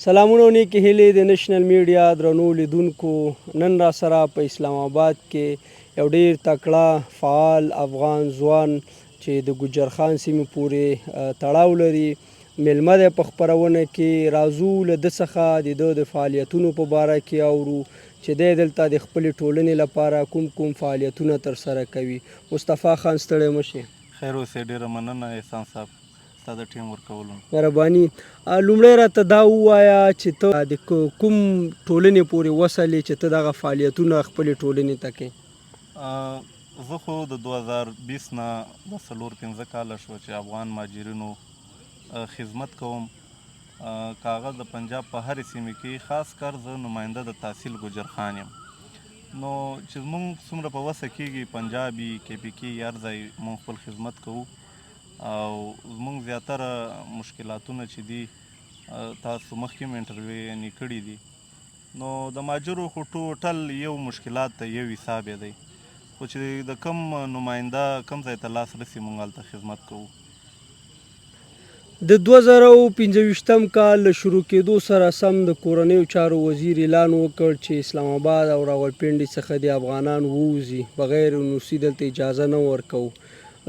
سلامونه او نیکې هیلې د نېشنل میډیا درنو لیدونکو. نن را سره په اسلام آباد کې یو ډېر تکړه فعال افغان ځوان چې د ګجر خان سیمې پورې تړاو لري میلمه دی په خپرونه کې. راځو له ده څخه د ده د فعالیتونو په باره کې اورو چې دی دلته د خپلې ټولنې لپاره کوم فعالیتونه ترسره کوي. مصطفی خان ستړی مه شې. خیر اوسې، ډېره مننه احسان صاحب ستا د ټیم ورکولو. مهرباني. لومړی راته دا ووایه چې ته د کوم ټولنې پورې وصلې چې ته دغه فعالیتونه خپلې ټولنې ته کوې؟ زه خو د 2020 نه د 4-5 کاله شو چې افغان مهاجرینو خدمت کوم. که هغه د پنجاب په هرې سیمې کې، خاص کر زه نماینده د تحصیل ګجر خان یم. نو چې زمونږ څومره په وسه کېږي، پنجاب وي، KPK هر ځای مونږ خپل خدمت کوو. او زمونږ زیاتره مشکلاتونه چې دي تاسو مخکې هم انټرویو کړي دي. نو د مهاجرو خو ټوټل یو مشکلات ته یو حساب یې دی، خو چې د کم نماینده کم ځای ته لاس رسي مونږ هلته خدمت کوو. د 2015 کال له شروع کېدو سره سم د کورنیو چارو وزیر اعلان وکړ چې اسلام آباد او راولپنډي څخه د افغانان ووځي، بغیر نوسي دلته اجازه نه ورکوو.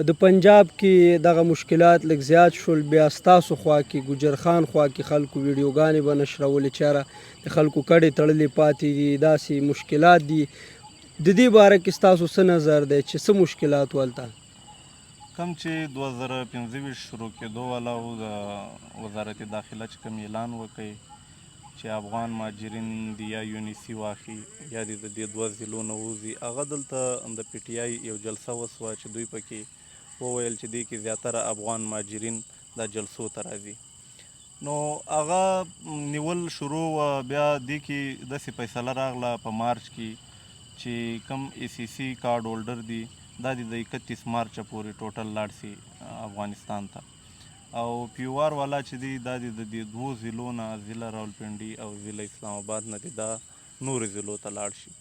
د پنجاب کې دغه مشکلات لږ زیات شول. بیا ستاسو خوا کې ګجر خان خوا کې خلکو ویډیوګانې به نشرولې چې یاره د خلکو کډې تړلې پاتې دي، داسې مشکلات دي. د دې باره کې ستاسو څه نظر دی چې څه مشکلات ولته؟ کم چې 2015 شروع کېدو والا و، د وزارت داخله چې کوم اعلان وکړي چې افغان مهاجرین دي یا UNEC واخلي یا د دې 2 ضلعو نه ووځي، هغه دلته د PTI یو جلسه وسوه چې دوی پکې وویل چې دې کې زیاتره افغان مهاجرین دا جلسو ته راځي. نو هغه نیول شروع وه. بیا دې کې داسې فیصله راغله په مارچ کې چې کم ACC کارډ هولډر دي دا د 31 مارچه پورې ټوټل لاړ سي افغانستان ته. او POR والا چې دی دا د 2 ضلعو نه، ضلع راولپنډي او ضلع اسلام آباد نه دی، دا نورو ضلعو ته لاړ شي.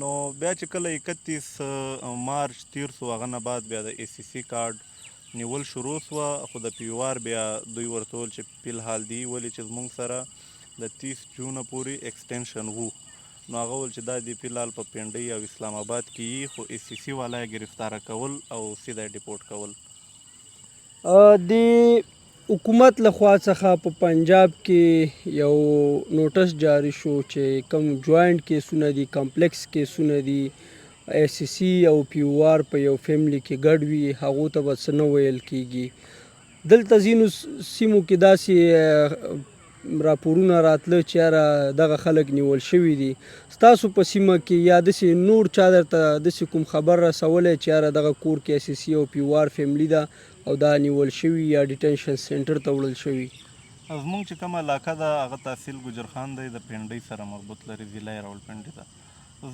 نو بیا چې کله 31 مارچ تیر سو، هغه نه بعد بیا د ACC کارډ نیول شروع سوه. خو د POR بیا دوی ورته وویل چې فی الحال دی، ولې چې زمونږ سره د 30 جون پورې ایکسټینشن وو. نو هغه وویل چې دا د فی الحال په پنډۍ او اسلام آباد کې یي، خو ACC والا یې ګرفتاره کول او سیده یې ډیپورټ کول. د حکومت لخوا څخه په پنجاب کې یو نوټس جاری شو چې کوم جوائنٹ کیسونه دي، کمپلیکس کیسونه دي، ACC او POR په یو فیملی کې ګډ وي، هغو ته به څه نه ویل کیږي. دلته ځینو سیمو کې داسې راپورونه راتله چې یاره دغه خلک نیول شوي دي. ستاسو په سیمه کې یا داسې نور چا درته داسې کوم خبر رسولی چې یاره دغه کور کې ACC او POR فیملی ده او دا نیول شوي یا ډیټنشن سینټر ته وړل شوي؟ زمونږ چې کومه علاقه ده هغه تحصیل ګجر خان دی، د پنډۍ سره مربوط لري، ضلع راولپنډي ده.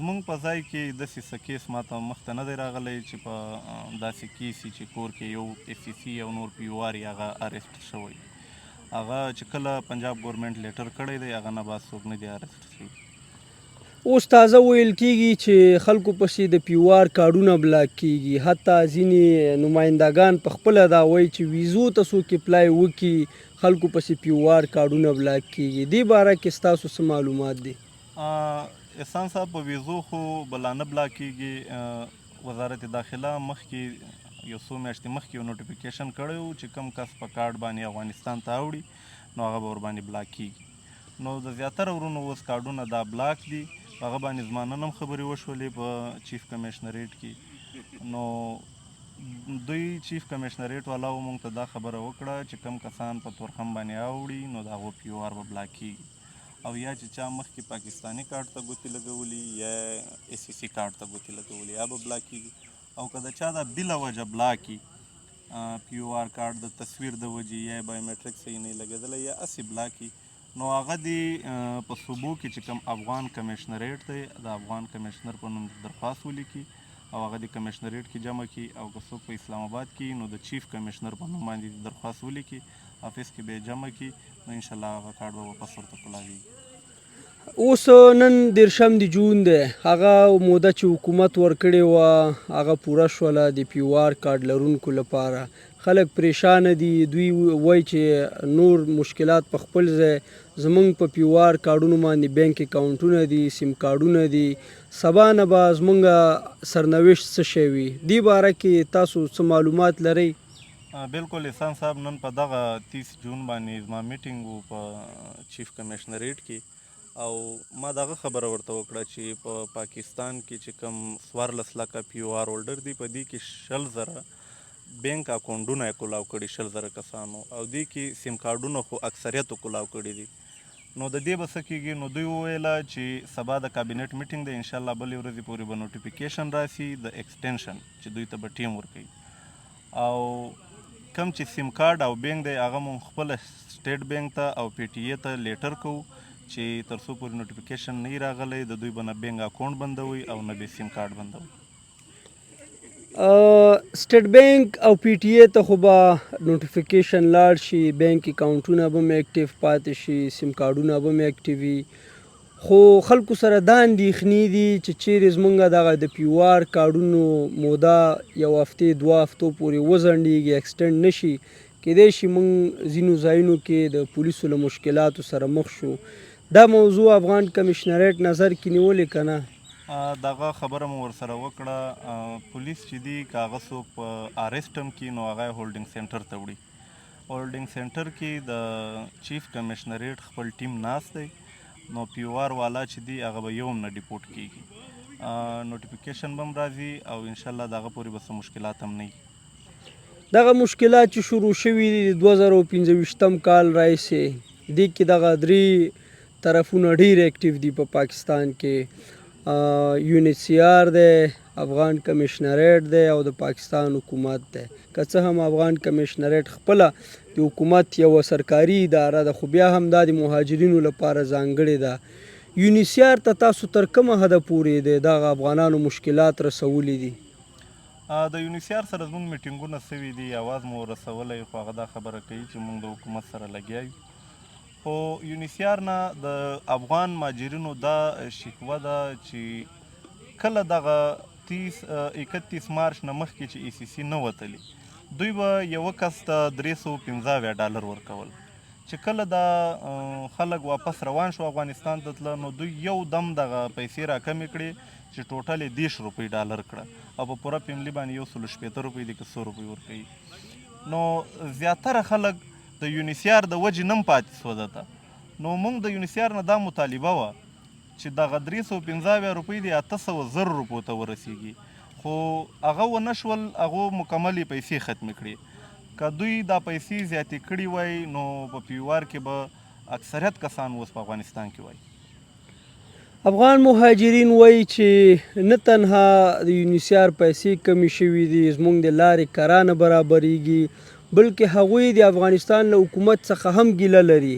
زمونږ په ځای کې داسې څه کیس ماته مخته نه دی راغلی چې په داسې کیس چې کور کې یو ACC او نور POR یې هغه اریسټ شوی. هغه چې کله پنجاب ګورنمنټ لیټر کړی دی، هغه نه بعد څوک نه دی اریسټ شوي. اوس تازه ویل کیږي چې خلکو پسې د POR کارډونه بلاک کیږي. حتی ځینې نمایندګان په خپله دا وایي چې ویزو ته څوک اپلای وکړي، خلکو پسې POR کارډونه بلاک کیږي. دې باره کې ستاسو څه معلومات دي؟ احسان صاحب، په ویزو خو بلا نه بلاک کیږي. وزارت داخله مخکې یو څو میاشتې مخکې یو نوټیفیکیشن کړی و چې کم کس په کارډ باندې افغانستان ته اوړي نو هغه به ورباندې بلاک کیږي. نو د زیاتره ورونو اوس کارډونه دا بلاک دي. هغه باندې زما نن هم خبرې وشولې په چیف کمیشنریټ کې. نو دوی چیف کمیشنریټ والاو موږ ته دا خبره وکړه چې کم کسان په تورخم باندې اوړي نو د هغو POR به بلاک کیږي، او یا چې چا مخکې پاکستاني کارډ ته ګوتې لګولي یا ACC کارډ ته ګوتې لګولي یا به بلاک کیږي. او که د چا دا بله وجه بلاک کي، POR کارډ د تصویر د وجې یا بایومیټریک صحیح نه لګېدلی یا هسې بلاک کي، نو هغه دې په صوبو کې چې کوم افغان کمیشنریټ دی، د افغان کمیشنر په نوم درخواست ولیکي او هغه د کمیشنریټ کې جمع کړي. او که څوک په اسلام آباد کې نو د چیف کمیشنر په نوم باندې درخواست ولیکي، افیس کې به یې جمع کړي، نو انشاءالله هغه کارډ به واپس ورته کولاویږي. اوس نن 13 جون دی، هغه موده چې حکومت ورکړې وه هغه پوره شوله د POR کارډ لرونکو لپاره. خلک پریشانه دي. دوی وایي چې نور مشکلات په خپل ځای زمونږ په پیوار کارډونو باندې بینک اکاونټونه دي، سیم کارډونه دي. سبا نه به زمونږ سرنوشت څه شی وي؟ دې باره کې تاسو څه معلومات لرئ؟ بالکل احسان صاحب، نن په دغه 30 جون باندې زما میټینګ و په چیف کمشنریټ کې، او ما دغه خبره ورته وکړه چې په پاکستان کې چې کوم 14 لکه پی او آر هولډر دي، په دې کې 10,000 بینک اکاونټونه یې کولاو کړي، 10,000 کسانو، او دې کې سیم کارډونه خو اکثریتو کولاو کړي دي. نو د دې به څه کېږي؟ نو دوی وویله چې سبا د کابینټ میټینګ دی، انشاءالله بلې ورځې پورې به نوټیفیکیشن راسي د ایکسټینشن چې دوی ته به ټیم ورکوي. او کم چې سیم کارډ او بینک دی هغه مونږ خپله سټیټ بینک ته او پی ټي اې ته لیټر کوو چې تر څو پورې نوټیفیکیشن نه وي راغلی، د دوی به نه بینک اکاونټ بندوي او نه به سیم کارډ بندوي. سټیټ بینک او پی ټي اې ته خو به نوټیفیکیشن لاړ شي، بینک اکاونټونه به م اکټیو پاتې شي، سیم کارډونه به م اکټیو وي، خو خلکو سره دا اندېښنې دي چې چیرې زمونږ دغه د پی او آر کارډونو موده 1 هفتې 2 هفتو پورې وځنډېږي، ایکسټینډ نه شي. کیدای شي موږ ځینو ځایونو کې د پولیسو له مشکلاتو سره مخ شو. دا موضوع افغان کمشنریټ نظر کې نیولې که نه؟ دغه خبره مو ورسره وکړه. پولیس چې دي که هغه څوک په اریسټ هم کړي نو هغه یې هولډینګ سینټر ته وړي. هولډینګ سینټر کې د چیف کمشنریټ خپل ټیم ناست دی، نو پی او آر والا چې دی هغه به یو هم نه ډیپورټ کیږي، نوټیفیکیشن به هم راځي او انشاءالله د هغه پورې به څه مشکلات هم نه وي. دغه مشکلات چې شروع شوي دي د 2015 کال راهیسې، دې کې دغه 3 طرفونه ډېر اکټیو دي په پاکستان کې، یو ان ایچ سی آر دی، افغان کمشنریټ دی او د پاکستان حکومت دی. که څه هم افغان کمشنریټ خپله د حکومت یوه سرکاري اداره ده، خو بیا هم دا د مهاجرینو لپاره ځانګړې ده. یو ان ایچ سی آر ته تاسو تر کومه حده پورې د دغه افغانانو مشکلات رسولي دي؟ د یو ان ایچ سی آر سره زموږ میټینګونه سوي دي، اواز مو رسولی، خو هغه دا خبره کوي چې موږ د حکومت سره لګیا یو. خو یو ان ایچ سی آر نه د افغان مهاجرینو دا شکوه ده چې کله دغه 31 مارچ نه مخکې چې ای سی سی نه وتلي، دوی به یوه کس ته $315 ورکول. چې کله دا خلک واپس روان شو افغانستان ته تله، نو دوی یو دم دغه پیسې راکمې کړې چې ټوټل یې $10 کړه، او په پوره فیملي باندې 160 روپۍ دي که 100 روپۍ ورکوي. نو زیاتره خلک د یو ان ایچ سی آر د وجې نه هم پاتې سوه دته. نو موږ د یو ان ایچ سی آر نه دا مطالبه وه چې دغه 315 روپۍ دي 800 روپو ته ورسیږي، خو هغه ونه شول، هغو مکملې پیسې ختمې کړي. که دوی دا پیسې زیاتې کړي وای نو په پی او آر کې به اکثریت کسان اوس په افغانستان کې وای. افغان مهاجرین وایي چې نه تنها د یو ان ایچ سی آر پیسې کمې شوي دي، زموږ د لارې کره نه برابریږي، بلکې هغوی د افغانستان له حکومت څخه هم ګیله لري.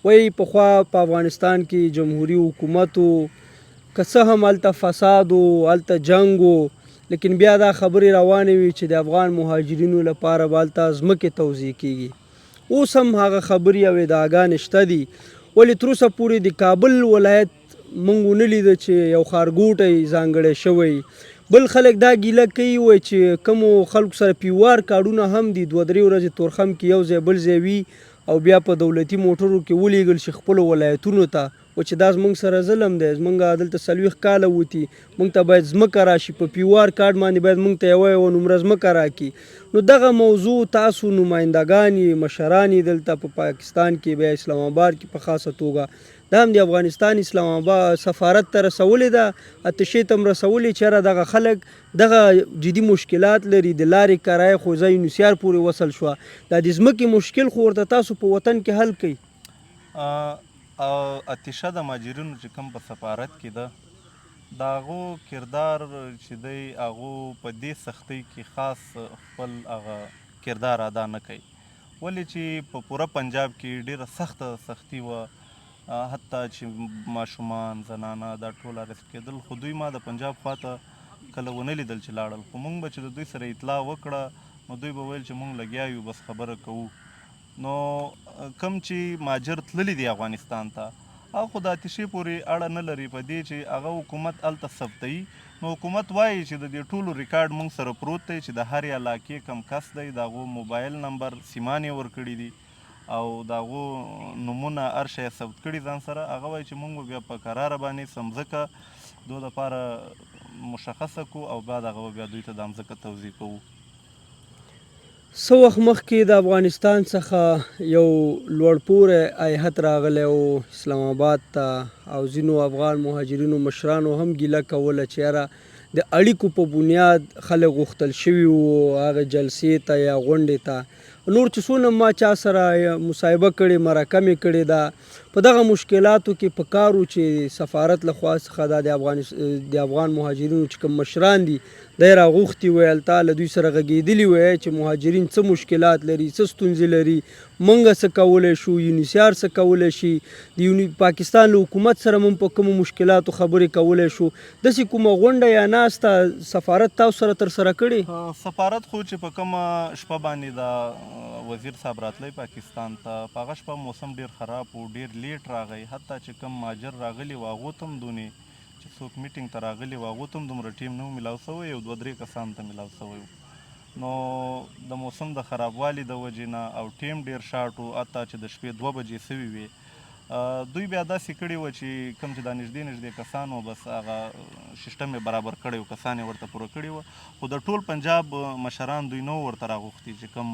وایي پخوا په افغانستان کې جمهوري حکومت و، که څه هم هلته فساد و، هلته جنګ و، لیکن بیا دا خبرې روانې وي چې د افغان مهاجرینو لپاره به هلته ځمکې توزیع کیږي. اوس هم هغه خبرې او ادعاګانې شته دي، ولې تر اوسه پورې د کابل ولایت موږ ونه لیده چې یو ښارګوټی ځانګړی شوی. بل خلک دا ګیله کوي، وایي چې کومو خلکو سره پی او آر کارډونه هم دي 2-3 ورځې تورخم کې یو ځای بل ځای وي او بیا په دولتي موټرو کې ولیږل شي خپلو ولایتونو ته، و چې دا زموږ سره ظلم دی. زموږ دلته 40 کاله وتي، موږ ته باید ځمکه راشي، په پی او آر کارډ باندې باید موږ ته یوه نومره ځمکه راکړي. نو دغه موضوع تاسو نمایندګان یې، مشران یې دلته په پاکستان کې، بیا اسلام آباد کې په خاصه توګه، دا هم د افغانستان اسلام آباد سفارت ته رسولې ده، اتشې ته هم رسولې چې یاره دغه خلک دغه جدي مشکلات لري، د لارې کرایه خو ځای یو ان ایچ سی آر پورې وصل شوه، دا د ځمکې مشکل خو ورته تاسو په وطن کې حل کوي. اتشه د مهاجرینو چې کوم په سفارت کې ده، د هغو کردار چې دی هغو په دې سختۍ کې خاص خپل هغه کردار ادا نه کوي، ولې چې په پوره پنجاب کې ډېره سخته سختي وه، حتی چې ماشومان، زنانه دا ټول اریسټ کېدل، خو دوی ما د پنجاب خواته کله ونه لیدل چې لاړل. خو موږ به چې د دوی سره اطلاع وکړه نو دوی به ویل چې موږ لګیا یو، بس خبره کوو. نو کوم چې مهاجر تللي دي افغانستان ته، هغه خو د اتشې پورې اړه نه لري په دې چې هغه حکومت هلته ثبتوي. نو حکومت وایي چې د دې ټولو ریکارډ موږ سره پروت دی، چې د هرې علاقې کم کس دی د هغو موبایل نمبر سیمان یې ورکړي دي، او د هغو نومونه هر شی ثبت کړي ځان سره، هغه وایي چې موږ به بیا په قراره باندې څه مځکه دو دپاره مشخصه کړو او بعد هغه به بیا دوی ته دا مځکه توضیح کوو. څه وخت مخکې د افغانستان څخه یو لوړپوړی هیات راغلی و اسلام آباد ته او ځینو افغان مهاجرینو مشرانو هم ګیله کوله چې یاره د اړیکو په بنیاد خلک غوښتل شوي وو هغه جلسې ته یا غونډې ته نور چې څونه ما چا سره مصاحبه کړې مرکه مې کړې ده په دغه مشکلاتو کې په کار و چې سفارت له خوا څخه دا د افغان مهاجرینو چې کوم مشران دي دی راغوښتي وی هلته له دوی سره غږېدلي وی چې مهاجرین څه مشکلات لري څه ستونزې لري موږ څه کولی شو یونیسیار څه کولی شي د پاکستان له حکومت سره موږ په کومو مشکلاتو خبرې کولی شو داسې کومه غونډه یا ناسته سفارت تاسو سره ترسره کړې؟ سفارت خو چې په کومه شپه باندې دا وزیر صاحب راتلی پاکستان ته په هغه شپه موسم ډېر خراب و ډېر لیټ راغی حتی چې کوم مهاجر راغلي و هغو ته هم دونې چې څوک میټینګ ته راغلي و هغو ته هم دومره ټیم نه و میلاو سوی یو 2-3 کسانو ته میلاو سوی و نو د موسم د خرابوالي د وجې نه او ټیم ډېر شارټ و حتی چې د شپې 2 بجې سوي وې دوی بیا داسې کړي وه چې کوم چې دا نږدې کسان وو بس هغه سیسټم یې برابر کړی و کسان یې ورته پوره کړي وه خو د ټول پنجاب مشران دوی نه ورته راغوښتي چې کوم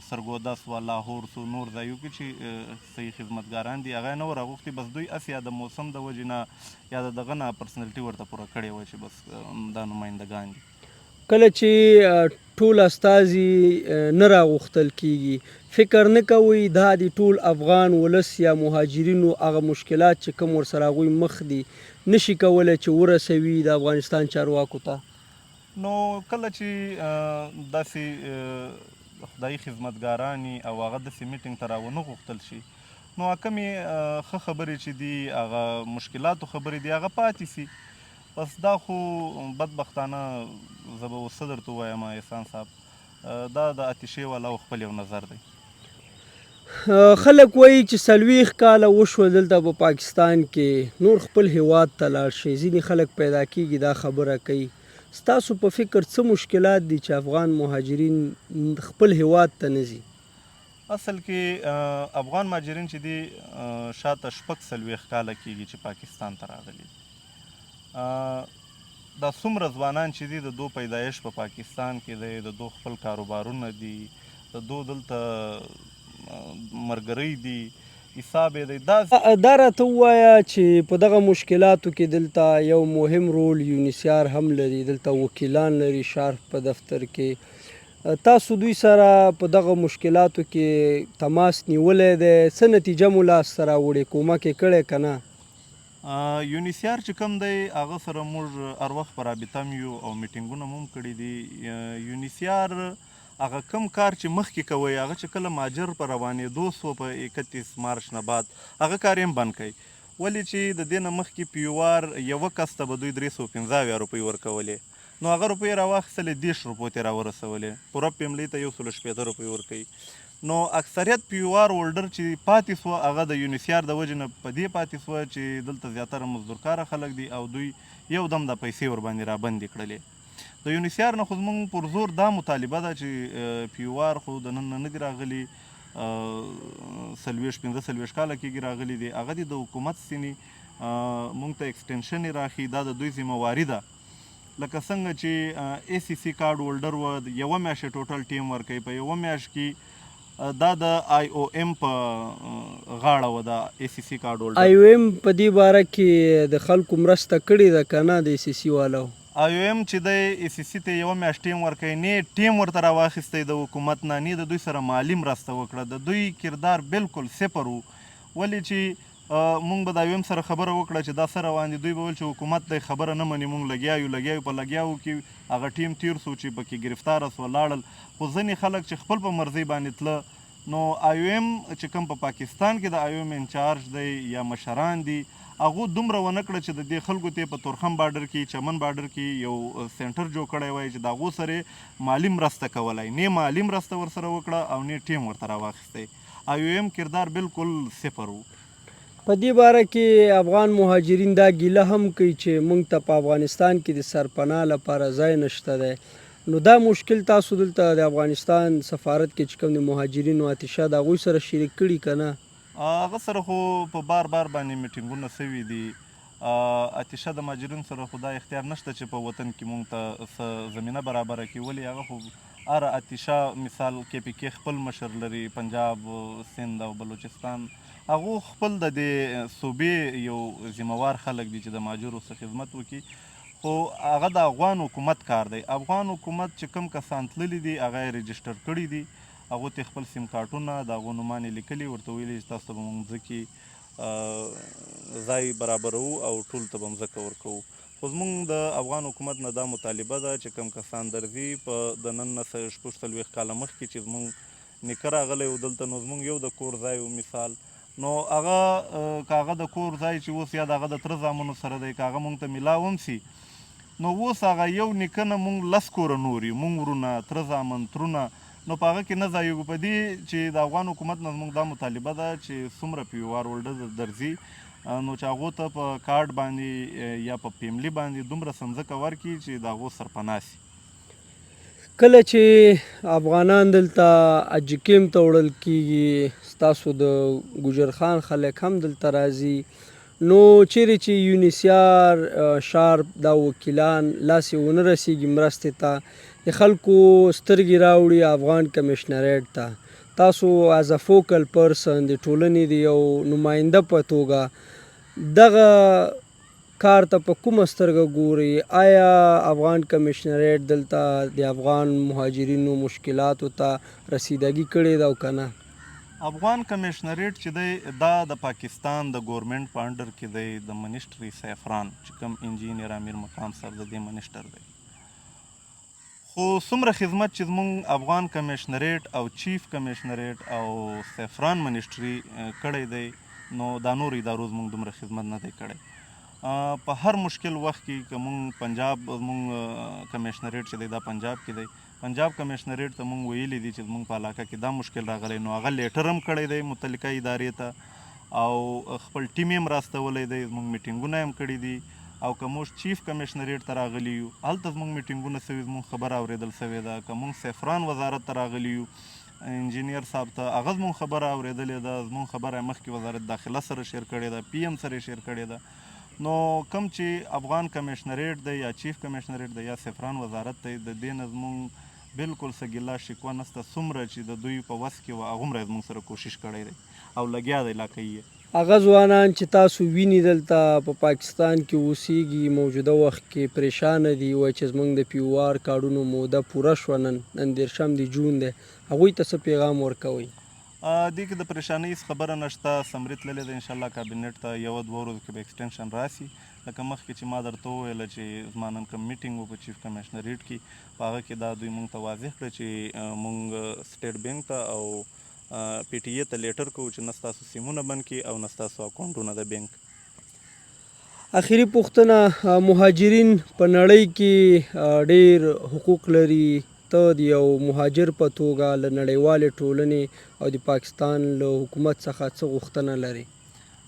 سرګودا سوه لاهور سو نور ځایو کې چې صحیح خدمتګاران دي هغه یې نه وه راغوښتي بس دوی هسې یا د موسم د وجې نه یا د دغه نه پرسنالټي ورته پوره کړې وه چې بس دا نمایندګان دي. کله چې ټول استازي نه راغوښتل کیږي فکر نه کوئ دا د ټول افغان ولس یا مهاجرینو هغه مشکلات چې کوم ورسره هغوی مخ دي نشي کولی چې ورسوي د افغانستان چارواکو ته؟ نو کله چې داسې خدایي خدمتګاران او هغه داسې میټینګ ته راونه غوښتل شي نو کمې ښه خبرې چې دي هغه مشکلاتو خبرې دي هغه پاتې سي بس دا خو بدبختانه زه به اوس څه درته ووایم احسان صاحب دا د اتشې والاو خپل یو نظر دی. خلک وایي چې 40 کاله وشول دلته په پاکستان کې نور خپل هیواد ته لاړ شي ځینې خلک پیدا کیږي دا خبره کوي ستاسو په فکر څه مشکلات دي چې افغان مهاجرین خپل هیواد ته نه ځي؟ اصل کې افغان مهاجرین چې دي شاته 40 کاله کیږي چې پاکستان ته راغلي دا څومره ځوانان چې دي د دو پیدایش په پاکستان کې دی د دو خپل کاروبارونه دي د دو دلته مرګرۍ دي حساب یې دی دا راته ووایه چې په دغه مشکلاتو کې دلته یو مهم رول یونیسیار هم لري دلته وکیلان لري شارف په دفتر کې تاسو دوی سره په دغه مشکلاتو کې تماس نیولی دی څه نتیجه مو لاسته راوړې کومک یې کړی که نه؟ یونیسیار چې کوم دی هغه سره موږ هر وخت په رابطه م یو او میټینګونه مو هم کړي دي یونیسیار هغه کم کار چې مخکې کوی هغه چې کله مهاجر په روانېدو سو په 31 مارچ نه بعد هغه کار یې هم بند کوي ولې چې د دې نه مخکې په یو وار یوه کس ته به دوی 315 روپۍ ورکولې نو هغه روپۍ راواخیستلې 10 روپو ته یې راورسولې پوره فیملۍ ته 160 روپۍ ورکوي نو اکثریت پی یو آر هولډر چې پاتې سوه هغه د یونیسیار د وجې نه په دې پاتې سوه چې دلته زیاتره مزدورکاره خلک دي او دوی یو دم د پیسې ورباندې رابندې کړلې د یونیسیار نه خو زموږ پر زور دا مطالبه ده چې پی یو آر خو د نن نه دي راغلي 45 کاله کېږي راغلي دي هغه دي د حکومت ځینې موږ ته ایکسټینشن یې راښي دا د دوی ذمهواري ده لکه څنګه چې ای سی سی کارډ هولډر و یوه میاشت ټوټل ټیم ورکوي په یوه میاشت کې دا د آی او ایم په غاړه و د ای سی سی کارډ هولډر آی او ایم په دې باره کې د خلکو مرسته کړې ده که نه د ای سی سی والو آی او ایم چې دی ای سی سی ته یوه میاشت ټیم ورکوي نه ټیم ورته راواخیستی د حکومت نه نه د دوی سره مالي مرسته وکړه د دوی کردار بالکل صفر و ولې چې مونږ به د آی او ایم سره خبره وکړه چې دا څه روان دي دوی به ویل چې حکومت دی خبره نه مني مونږ لګیا یو په لګیاو کې هغه ټیم تیر سو چې پکې ګرفتاره سوه لاړل خو ځینې خلک چې خپل په مرضۍ باندې تله نو آی او ایم چې کوم په پاکستان کې د آی او ایم انچارج دی یا مشران دي هغو دومره ونه کړه چې د دې خلکو ته په تورخم بارډر کې چمن بارډر کې یو سنټر جوړ کړی وای چې د هغو سره مالي مرسته کولی نه مالي مرسته ورسره وکړه او نه ټیم ورته راواخیستی آی او ایم کردار بالکل صفر و په دې باره کې افغان مهاجرین دا ګیله هم کوي چې موږ ته په افغانستان کې د سرپناه لپاره ځای نشته دی نو دا مشکل تاسو دلته د افغانستان سفارت کې چې کوم د مهاجرینو اتشه د هغوی سره شریک کړي که نه؟ هغه سره خو په بار باندې میټینګونه سوي دي. اتشه د مهاجرینو سره خو دا اختیار نشته چې په وطن کې مونږ ته څه زمینه برابره کړي، ولې هغه خو هر اتشه مثال KPK خپل مشر لري، پنجاب، سند او بلوچستان، هغو خپل د دې صوبې یو ذمهوار خلک دي چې د مهاجرو څخه خدمت وکړي، خو هغه د افغان حکومت کار دی. افغان حکومت چې کوم کسان تللي دي هغه یې رجسټر کړي دي، هغو ته خپل سیم کارټونه د هغو نومان یې لیکلي، ورته ویلي چې تاسو ته به مونږ ځکې ځای برابروو او ټولو ته به مځکه ورکوو. خو زمونږ د افغان حکومت نه دا مطالبه ده چې کوم کسان درځي په د نن نه شپږ څلوېښت کاله مخکې چې زمونږ نیکه راغلی و دلته، نو زمونږ یو د کور ځای و مثال، نو هغه که هغه د کور ځای چې اوس یا د هغه د تره زامنو سره دی، که هغه مونږ ته میلاو هم سي، نو اوس هغه یو نیکه نه مونږ 10 کوره نور یو، مونږ ورونه، تره زامن، ترونه، نو په هغه کې نه ځایږو. په دې چې د افغان حکومت نه زموږ دا مطالبه ده چې څومره POR هولډر درځي، نو چې هغو ته په کارډ باندې یا په فیملي باندې دومره ځمکه ورکړي چې د هغو سرپناه سي. کله چې افغانان دلته اجکیم ته وړل کیږي، ستاسو د ګوجر خان خلک هم دلته راځي، نو چیرې چې UNHCR شارپ دا وکیلان لاس یې ونه رسیږي مرستې ته، د خلکو سترګې راوړي افغان کمیشنریټ ته، تاسو از ا فوکل پرسن د ټولنې د یو نماینده په توګه دغه کار ته په کومه سترګه ګوري؟ آیا افغان کمیشنریټ دلته د افغان مهاجرینو مشکلاتو ته رسیدګي کړې ده او که نه؟ افغان کمیشنریټ چې دی دا د پاکستان د ګورنمنټ په انډر کې دی، د منیسټري سیفران چې کوم انجینیر امیر مقام صاحب د دې منیسټر دی. خو څومره خدمت چې زموږ افغان کمیشنریټ او چیف کمیشنریټ او سیفران منیسټري کړی دی، نو دا نور ادارو زموږ دومره خدمت نه دی کړی. په هر مشکل وخت کې که مونږ پنجاب زموږ کمیشنریټ چې دی دا پنجاب کې دی، پنجاب کمیشنریټ ته مونږ ویلي دي چې زموږ په علاقه کې دا مشکل راغلی، نو هغه لیټر هم کړی دی متعلقه ادارې ته او خپل ټیم یې هم راستولی دی، زموږ میټینګونه هم کړي دي، او که موږ چیف کمیشنریټ ته راغلي یو هلته زموږ میټینګونه سوي، زموږ خبره اورېدل سوې ده. که موږ سیفران وزارت ته راغلي یو انجینیر صاحب ته، هغه زموږ خبره اورېدلې ده، زموږ خبره یې مخکې وزارت داخله سره شیر کړې ده، PM سره یې شیر کړې ده. نو کوم چې افغان کمیشنریټ دی یا چیف کمیشنریټ دی یا سیفران وزارت دی، د دې نه زموږ بالکل څه ګیله شکوه نشته، څومره چې د دوی په وس کې وه هغومره یې زموږ سره کوشش کړی دی او لګیا دی لا کوي یې. هغه ځوانان چې تاسو ویني دلته په پاکستان کې اوسیږي، موجوده وخت کې پریشانه دي، وایي چې زموږ د POR کارډونو موده پوره شوه، نن 13 د جون دی، هغوی ته څه پیغام ورکوئ؟ دې کې د پریشانۍ هېڅ خبره نشته، سمري تللی دی انشاءالله کابینټ ته، 1-2 ورځو کې به ایکسټینشن راسي. لکه مخکې چې ما درته وویله چې زما نن کوم میټینګ و په چیف کمیشنریټ کې، په هغه کې دا دوی مونږ ته واضح کړه چې مونږ سټیټ بینک ته او PTA ته لیټر کوو چې نه ستاسو سیمونه بند کړي او نه ستاسو اکاونټونه د بینک. اخري پوښتنه، مهاجرین په نړۍ کې ډېر حقوق لري، ته د یو مهاجر په توګه له نړیوالې ټولنې او د پاکستان له حکومت څخه څه غوښتنه لري؟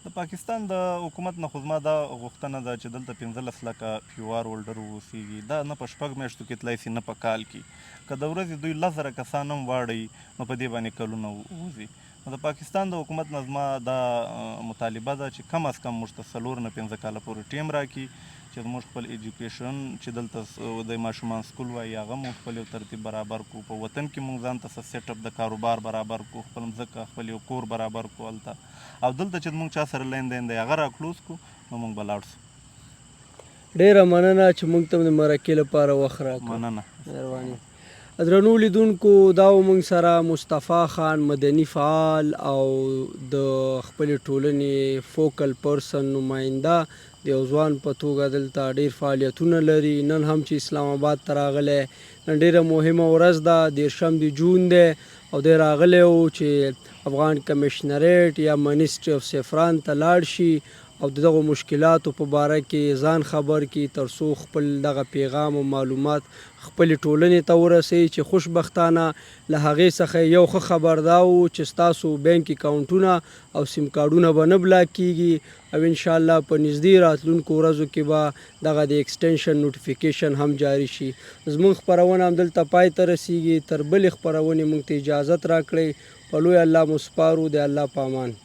د پاکستان د حکومت نه خو زما دا غوښتنه ده چې دلته 15 لکه POR هولډر واوسیږي، دا نه په 6 میاشتو کې تللی سي نه په کال کې، که د ورځې دوی 10,000 کسان هم واړوي نو په دې باندې کلونه وځي. نو د پاکستان د حکومت نه زما دا مطالبه ده چې کم از کم موږ ته 4 نه 15 کاله پورې ټیم راکړي چې زموږ خپل ایجوکیشن چې دلته د ماشومان سکول وایي هغه موږ خپل یو ترتیب برابر کړو، په وطن کې موږ ځان ته سیټ اپ د کاروبار برابر کړو، خپل مځکه خپل یو کور برابر کړو هلته، او دلته چې موږ چا سره لین دین دی هغه راکلوز کړو نو موږ به لاړ سو. ډېره مننه چې موږ ته د مرکې لپاره وخت راکړ. مننه. مهرباني. درنو لیدونکو، دا و موږ سره مصطفی خان، مدني فعال او د خپلې ټولنې فوکل پرسن نماینده، د یو ځوان په توګه دلته ډېر فعالیتونه لري. نن هم چې اسلام آباد ته راغلی، نن ډېره مهمه ورځ ده، 13 د جون دی او دی راغلی و چې افغان کمیشنریټ یا منیسټري اف سیفران ته لاړ شي او دغه مشکلاتو په باره کې ځان خبر کړي تر څو خپل دغه پیغام او معلومات خپلې ټولنې ته ورسوي چې خوشبختانه له هغې څخه یو ښه خبر دا و چې ستاسو بینک اکاونټونه او سیم کارډونه به نه بلاک کیږي او انشاءالله په نږدې راتلونکو ورځو کې به دغه د ایکسټینشن نوټیفیکیشن هم جاري شي. زموږ خپرونه همدلته پای ته رسیږي. تر بلې خپرونې موږ ته اجازت راکړئ. په لوی الله مو سپارو. د الله په امان.